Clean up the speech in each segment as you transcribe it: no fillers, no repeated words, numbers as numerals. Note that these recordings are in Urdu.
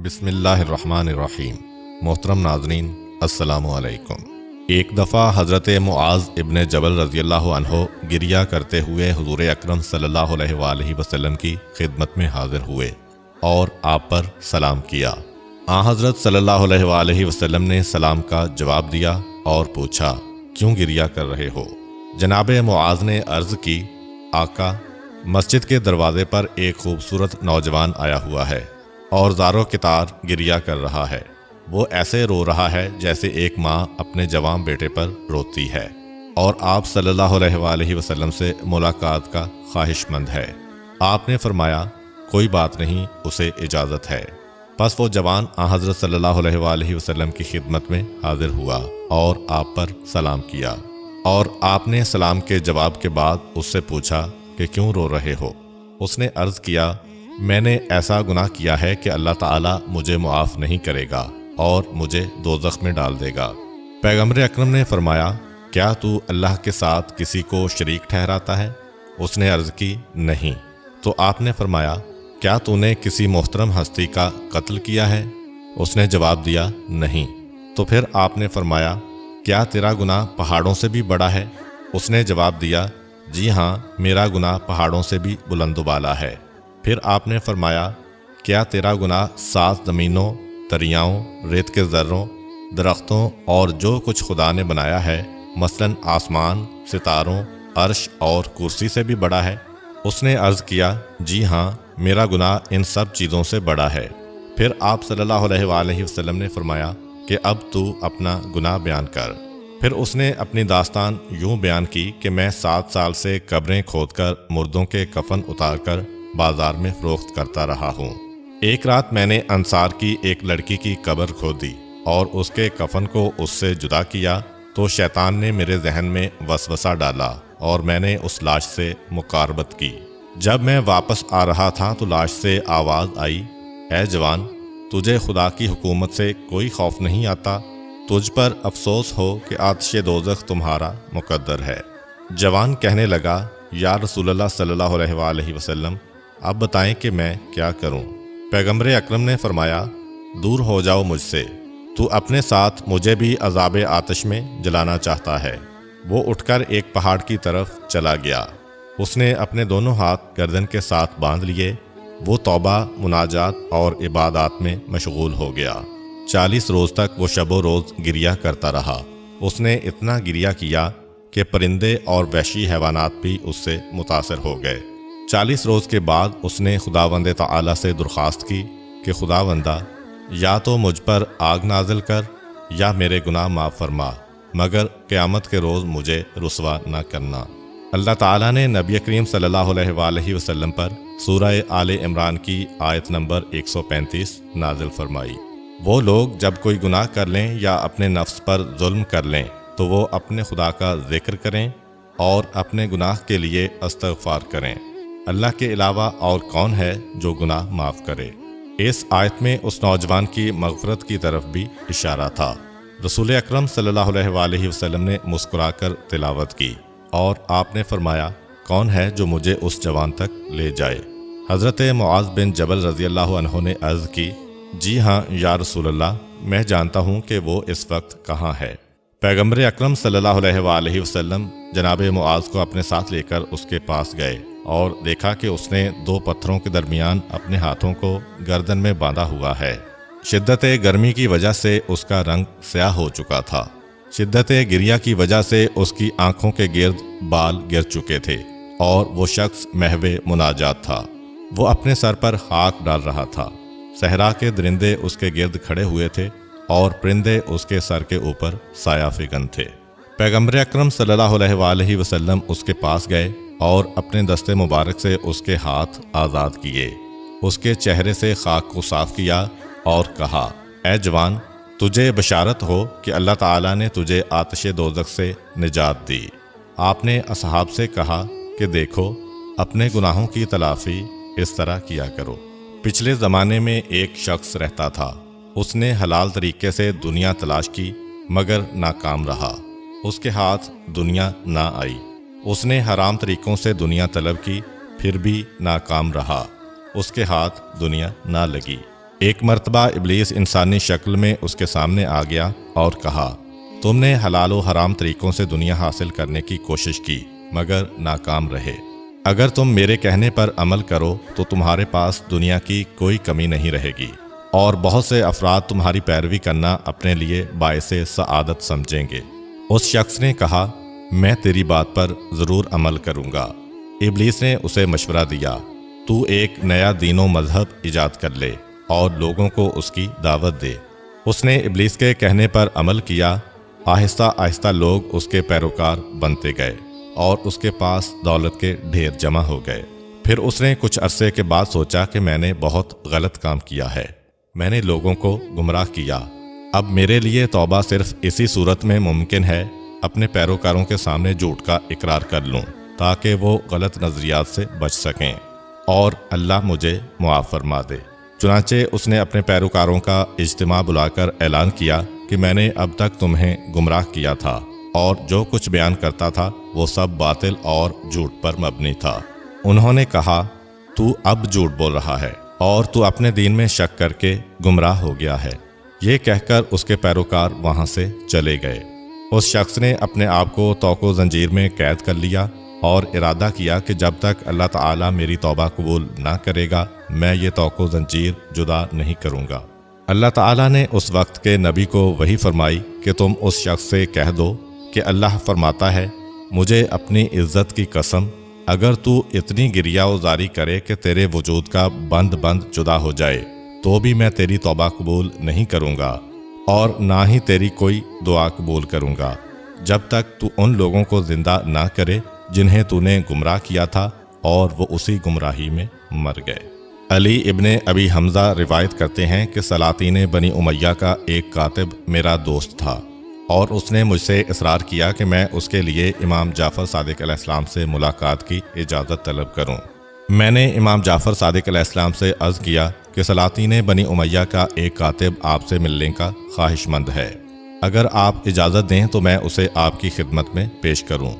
بسم اللہ الرحمن الرحیم۔ محترم ناظرین، السلام علیکم۔ ایک دفعہ حضرت معاذ ابن جبل رضی اللہ عنہ گریہ کرتے ہوئے حضور اکرم صلی اللہ علیہ وآلہ وسلم کی خدمت میں حاضر ہوئے اور آپ پر سلام کیا۔ حضرت صلی اللہ علیہ وآلہ وسلم نے سلام کا جواب دیا اور پوچھا، کیوں گریہ کر رہے ہو؟ جناب معاذ نے عرض کی، آقا، مسجد کے دروازے پر ایک خوبصورت نوجوان آیا ہوا ہے اور زاروں کتار گریہ کر رہا ہے۔ وہ ایسے رو رہا ہے جیسے ایک ماں اپنے جوان بیٹے پر روتی ہے، اور آپ صلی اللہ علیہ وآلہ وسلم سے ملاقات کا خواہش مند ہے۔ آپ نے فرمایا، کوئی بات نہیں، اسے اجازت ہے۔ پس وہ جوان حضرت صلی اللہ علیہ وآلہ وسلم کی خدمت میں حاضر ہوا اور آپ پر سلام کیا، اور آپ نے سلام کے جواب کے بعد اس سے پوچھا کہ کیوں رو رہے ہو؟ اس نے عرض کیا، میں نے ایسا گناہ کیا ہے کہ اللہ تعالیٰ مجھے معاف نہیں کرے گا اور مجھے دوزخ میں ڈال دے گا۔ پیغمبر اکرم نے فرمایا، کیا تو اللہ کے ساتھ کسی کو شریک ٹھہراتا ہے؟ اس نے عرض کی، نہیں۔ تو آپ نے فرمایا، کیا تو نے کسی محترم ہستی کا قتل کیا ہے؟ اس نے جواب دیا، نہیں۔ تو پھر آپ نے فرمایا، کیا تیرا گناہ پہاڑوں سے بھی بڑا ہے؟ اس نے جواب دیا، جی ہاں، میرا گناہ پہاڑوں سے بھی بلند و بالا ہے۔ پھر آپ نے فرمایا، کیا تیرا گناہ 7 زمینوں، دریاؤں، ریت کے ذروں، درختوں اور جو کچھ خدا نے بنایا ہے، مثلاً آسمان، ستاروں، عرش اور کرسی سے بھی بڑا ہے؟ اس نے عرض کیا، جی ہاں، میرا گناہ ان سب چیزوں سے بڑا ہے۔ پھر آپ صلی اللہ علیہ وآلہ وسلم نے فرمایا کہ اب تو اپنا گناہ بیان کر۔ پھر اس نے اپنی داستان یوں بیان کی کہ میں 7 سال سے قبریں کھود کر مردوں کے کفن اتار کر بازار میں فروخت کرتا رہا ہوں۔ ایک رات میں نے انصار کی ایک لڑکی کی قبر کھودی اور اس کے کفن کو اس سے جدا کیا، تو شیطان نے میرے ذہن میں وسوسہ ڈالا اور میں نے اس لاش سے مقاربت کی۔ جب میں واپس آ رہا تھا تو لاش سے آواز آئی، اے جوان، تجھے خدا کی حکومت سے کوئی خوف نہیں آتا؟ تجھ پر افسوس ہو کہ آتش دوزخ تمہارا مقدر ہے۔ جوان کہنے لگا، یا رسول اللہ صلی اللہ علیہ وآلہ وسلم، اب بتائیں کہ میں کیا کروں؟ پیغمبر اکرم نے فرمایا، دور ہو جاؤ مجھ سے، تو اپنے ساتھ مجھے بھی عذاب آتش میں جلانا چاہتا ہے۔ وہ اٹھ کر ایک پہاڑ کی طرف چلا گیا۔ اس نے اپنے دونوں ہاتھ گردن کے ساتھ باندھ لیے۔ وہ توبہ، مناجات اور عبادات میں مشغول ہو گیا۔ 40 روز تک وہ شب و روز گریہ کرتا رہا۔ اس نے اتنا گریہ کیا کہ پرندے اور وحشی حیوانات بھی اس سے متاثر ہو گئے۔ 40 روز کے بعد اس نے خداوند تعالیٰ سے درخواست کی کہ خداوندہ، یا تو مجھ پر آگ نازل کر یا میرے گناہ معاف فرما، مگر قیامت کے روز مجھے رسوا نہ کرنا۔ اللہ تعالیٰ نے نبی کریم صلی اللہ علیہ وآلہ وسلم پر سورہ آل عمران کی آیت نمبر 135 نازل فرمائی۔ وہ لوگ جب کوئی گناہ کر لیں یا اپنے نفس پر ظلم کر لیں تو وہ اپنے خدا کا ذکر کریں اور اپنے گناہ کے لیے استغفار کریں۔ اللہ کے علاوہ اور کون ہے جو گناہ معاف کرے؟ اس آیت میں اس نوجوان کی مغفرت کی طرف بھی اشارہ تھا۔ رسول اکرم صلی اللہ علیہ وآلہ وسلم نے مسکرا کر تلاوت کی اور آپ نے فرمایا، کون ہے جو مجھے اس جوان تک لے جائے؟ حضرت معاذ بن جبل رضی اللہ عنہ نے عرض کی، جی ہاں یا رسول اللہ، میں جانتا ہوں کہ وہ اس وقت کہاں ہے۔ پیغمبر اکرم صلی اللہ علیہ وآلہ وسلم جناب معاذ کو اپنے ساتھ لے کر اس کے پاس گئے اور دیکھا کہ اس نے 2 پتھروں کے درمیان اپنے ہاتھوں کو گردن میں باندھا ہوا ہے۔ شدت گرمی کی وجہ سے اس کا رنگ سیاہ ہو چکا تھا۔ شدت گریہ کی وجہ سے اس کی آنکھوں کے گرد بال گر چکے تھے اور وہ شخص محو مناجات تھا۔ وہ اپنے سر پر خاک ڈال رہا تھا۔ صحرا کے درندے اس کے گرد کھڑے ہوئے تھے اور پرندے اس کے سر کے اوپر سایہ فکن تھے۔ پیغمبر اکرم صلی اللہ علیہ وآلہ وسلم اس کے پاس گئے اور اپنے دست مبارک سے اس کے ہاتھ آزاد کیے، اس کے چہرے سے خاک کو صاف کیا اور کہا، اے جوان، تجھے بشارت ہو کہ اللہ تعالیٰ نے تجھے آتش دوزخ سے نجات دی۔ آپ نے اصحاب سے کہا کہ دیکھو، اپنے گناہوں کی تلافی اس طرح کیا کرو۔ پچھلے زمانے میں ایک شخص رہتا تھا۔ اس نے حلال طریقے سے دنیا تلاش کی مگر ناکام رہا۔ اس کے ہاتھ دنیا نہ آئی۔ اس نے حرام طریقوں سے دنیا طلب کی، پھر بھی ناکام رہا۔ اس کے ہاتھ دنیا نہ لگی۔ ایک مرتبہ ابلیس انسانی شکل میں اس کے سامنے آ گیا اور کہا، تم نے حلال و حرام طریقوں سے دنیا حاصل کرنے کی کوشش کی مگر ناکام رہے۔ اگر تم میرے کہنے پر عمل کرو تو تمہارے پاس دنیا کی کوئی کمی نہیں رہے گی، اور بہت سے افراد تمہاری پیروی کرنا اپنے لیے باعث سعادت سمجھیں گے۔ اس شخص نے کہا، میں تیری بات پر ضرور عمل کروں گا۔ ابلیس نے اسے مشورہ دیا، تو ایک نیا دین و مذہب ایجاد کر لے اور لوگوں کو اس کی دعوت دے۔ اس نے ابلیس کے کہنے پر عمل کیا۔ آہستہ آہستہ لوگ اس کے پیروکار بنتے گئے اور اس کے پاس دولت کے ڈھیر جمع ہو گئے۔ پھر اس نے کچھ عرصے کے بعد سوچا کہ میں نے بہت غلط کام کیا ہے، میں نے لوگوں کو گمراہ کیا۔ اب میرے لیے توبہ صرف اسی صورت میں ممکن ہے، اپنے پیروکاروں کے سامنے جھوٹ کا اقرار کر لوں تاکہ وہ غلط نظریات سے بچ سکیں اور اللہ مجھے معاف فرما دے۔ چنانچہ اس نے اپنے پیروکاروں کا اجتماع بلا کر اعلان کیا کہ میں نے اب تک تمہیں گمراہ کیا تھا اور جو کچھ بیان کرتا تھا وہ سب باطل اور جھوٹ پر مبنی تھا۔ انہوں نے کہا، تو اب جھوٹ بول رہا ہے اور تو اپنے دین میں شک کر کے گمراہ ہو گیا ہے۔ یہ کہہ کر اس کے پیروکار وہاں سے چلے گئے۔ اس شخص نے اپنے آپ کو توق و زنجیر میں قید کر لیا اور ارادہ کیا کہ جب تک اللہ تعالیٰ میری توبہ قبول نہ کرے گا میں یہ توق و زنجیر جدا نہیں کروں گا۔ اللہ تعالیٰ نے اس وقت کے نبی کو وحی فرمائی کہ تم اس شخص سے کہہ دو کہ اللہ فرماتا ہے، مجھے اپنی عزت کی قسم، اگر تو اتنی گریہ و زاری کرے کہ تیرے وجود کا بند جدا ہو جائے تو بھی میں تیری توبہ قبول نہیں کروں گا اور نہ ہی تیری کوئی دعا قبول کروں گا جب تک تو ان لوگوں کو زندہ نہ کرے جنہیں تو نے گمراہ کیا تھا اور وہ اسی گمراہی میں مر گئے۔ علی ابن ابی حمزہ روایت کرتے ہیں کہ سلاطین بنی امیہ کا ایک کاتب میرا دوست تھا اور اس نے مجھ سے اصرار کیا کہ میں اس کے لیے امام جعفر صادق علیہ السلام سے ملاقات کی اجازت طلب کروں۔ میں نے امام جعفر صادق علیہ السلام سے عرض کیا کہ سلاطین بنی امیہ کا ایک کاتب آپ سے ملنے کا خواہش مند ہے، اگر آپ اجازت دیں تو میں اسے آپ کی خدمت میں پیش کروں۔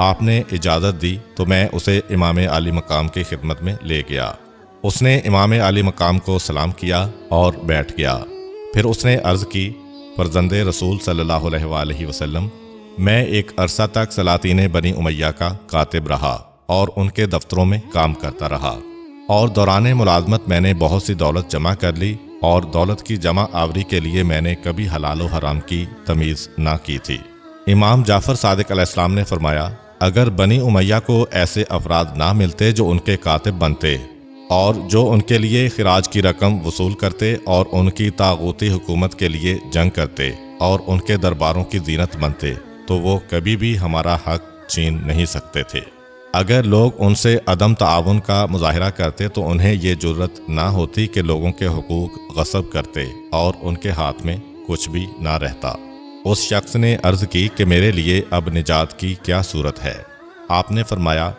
آپ نے اجازت دی تو میں اسے امام عالی مقام کی خدمت میں لے گیا۔ اس نے امام عالی مقام کو سلام کیا اور بیٹھ گیا۔ پھر اس نے عرض کی، فرزند رسول صلی اللہ علیہ وآلہ وسلم، میں ایک عرصہ تک سلاطین بنی امیہ کا کاتب رہا اور ان کے دفتروں میں کام کرتا رہا، اور دوران ملازمت میں نے بہت سی دولت جمع کر لی، اور دولت کی جمع آوری کے لیے میں نے کبھی حلال و حرام کی تمیز نہ کی تھی۔ امام جعفر صادق علیہ السلام نے فرمایا، اگر بنی امیہ کو ایسے افراد نہ ملتے جو ان کے کاتب بنتے اور جو ان کے لیے خراج کی رقم وصول کرتے اور ان کی طاغوتی حکومت کے لیے جنگ کرتے اور ان کے درباروں کی زینت بنتے، تو وہ کبھی بھی ہمارا حق چھین نہیں سکتے تھے۔ اگر لوگ ان سے عدم تعاون کا مظاہرہ کرتے تو انہیں یہ جرت نہ ہوتی کہ لوگوں کے حقوق غصب کرتے اور ان کے ہاتھ میں کچھ بھی نہ رہتا۔ اس شخص نے عرض کی کہ میرے لیے اب نجات کی کیا صورت ہے؟ آپ نے فرمایا،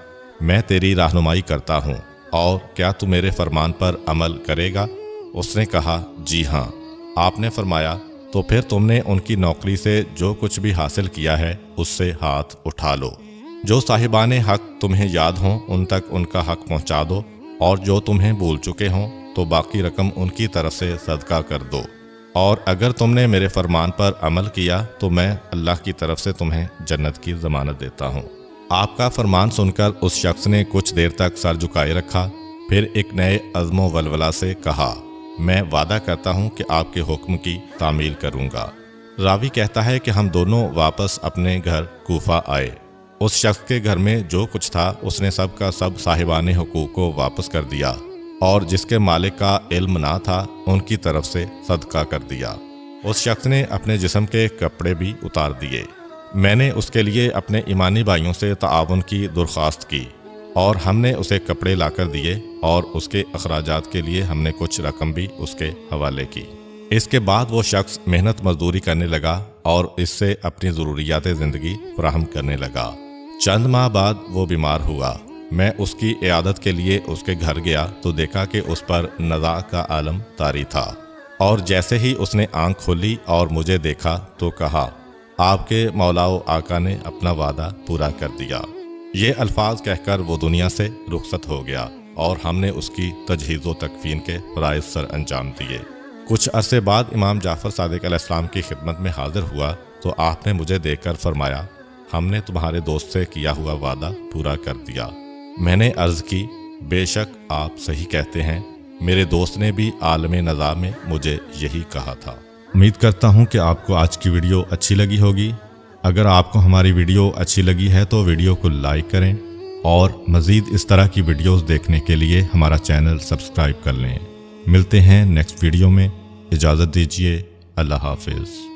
میں تیری رہنمائی کرتا ہوں، اور کیا تو میرے فرمان پر عمل کرے گا؟ اس نے کہا، جی ہاں۔ آپ نے فرمایا، تو پھر تم نے ان کی نوکری سے جو کچھ بھی حاصل کیا ہے اس سے ہاتھ اٹھا لو۔ جو صاحبان حق تمہیں یاد ہوں ان تک ان کا حق پہنچا دو، اور جو تمہیں بھول چکے ہوں تو باقی رقم ان کی طرف سے صدقہ کر دو، اور اگر تم نے میرے فرمان پر عمل کیا تو میں اللہ کی طرف سے تمہیں جنت کی ضمانت دیتا ہوں۔ آپ کا فرمان سن کر اس شخص نے کچھ دیر تک سر جھکائے رکھا، پھر ایک نئے عزم و ولولہ سے کہا، میں وعدہ کرتا ہوں کہ آپ کے حکم کی تعمیل کروں گا۔ راوی کہتا ہے کہ ہم دونوں واپس اپنے گھر کوفہ آئے۔ اس شخص کے گھر میں جو کچھ تھا اس نے سب کا سب صاحبان حقوق کو واپس کر دیا، اور جس کے مالک کا علم نہ تھا ان کی طرف سے صدقہ کر دیا۔ اس شخص نے اپنے جسم کے کپڑے بھی اتار دیے۔ میں نے اس کے لیے اپنے ایمانی بھائیوں سے تعاون کی درخواست کی، اور ہم نے اسے کپڑے لا کر دیے، اور اس کے اخراجات کے لیے ہم نے کچھ رقم بھی اس کے حوالے کی۔ اس کے بعد وہ شخص محنت مزدوری کرنے لگا اور اس سے اپنی ضروریات زندگی فراہم کرنے لگا۔ چند ماہ بعد وہ بیمار ہوا۔ میں اس کی عیادت کے لیے اس کے گھر گیا تو دیکھا کہ اس پر نزاع کا عالم طاری تھا، اور جیسے ہی اس نے آنکھ کھولی اور مجھے دیکھا تو کہا، آپ کے مولا و آقا نے اپنا وعدہ پورا کر دیا۔ یہ الفاظ کہہ کر وہ دنیا سے رخصت ہو گیا، اور ہم نے اس کی تجہیز و تکفین کے فرائض سر انجام دیے۔ کچھ عرصے بعد امام جعفر صادق علیہ السلام کی خدمت میں حاضر ہوا تو آپ نے مجھے دیکھ کر فرمایا، ہم نے تمہارے دوست سے کیا ہوا وعدہ پورا کر دیا۔ میں نے عرض کی، بے شک آپ صحیح کہتے ہیں، میرے دوست نے بھی عالم نزا میں مجھے یہی کہا تھا۔ امید کرتا ہوں کہ آپ کو آج کی ویڈیو اچھی لگی ہوگی۔ اگر آپ کو ہماری ویڈیو اچھی لگی ہے تو ویڈیو کو لائک کریں اور مزید اس طرح کی ویڈیوز دیکھنے کے لیے ہمارا چینل سبسکرائب کر لیں۔ ملتے ہیں نیکسٹ ویڈیو میں، اجازت دیجیے، اللہ حافظ۔